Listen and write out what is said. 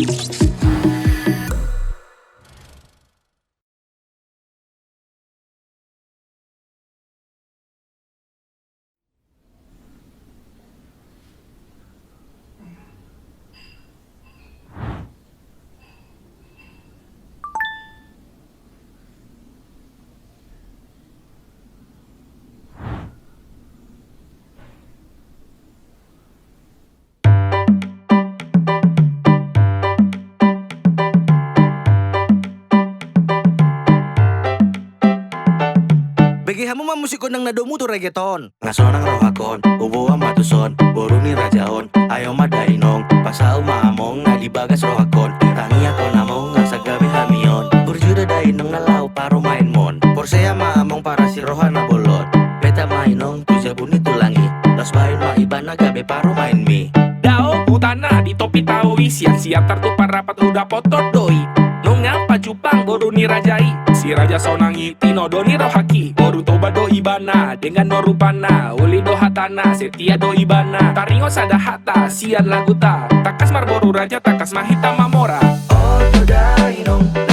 Bagi hamu mah musik kondang nadomu tuh reggaeton. Ngasonang rohakon, ubuang matuson, boruni rajaon. Ayo madainong, pasau maamong, nadibagas rohakon. Tangi ako namong, ngasagabi hamion. Burjuda dainong nalau paro main mon. Porsea maamong para si rohana bolot. Beta mainong, tuja buni tulangi. Los bain maibana gabe paro main mi. Dao utana di topi taui, siap-siap tertupar rapat udah potot doi. Nunga pajupang boruni rajai, si raja sonangi tino doni rohaki. Boru toba do ibana dengan norupana, uli do hatana setia do ibana. Taringo sadahata sian laguta, takas marboru raja takas mahita mamora. Oh, dainong.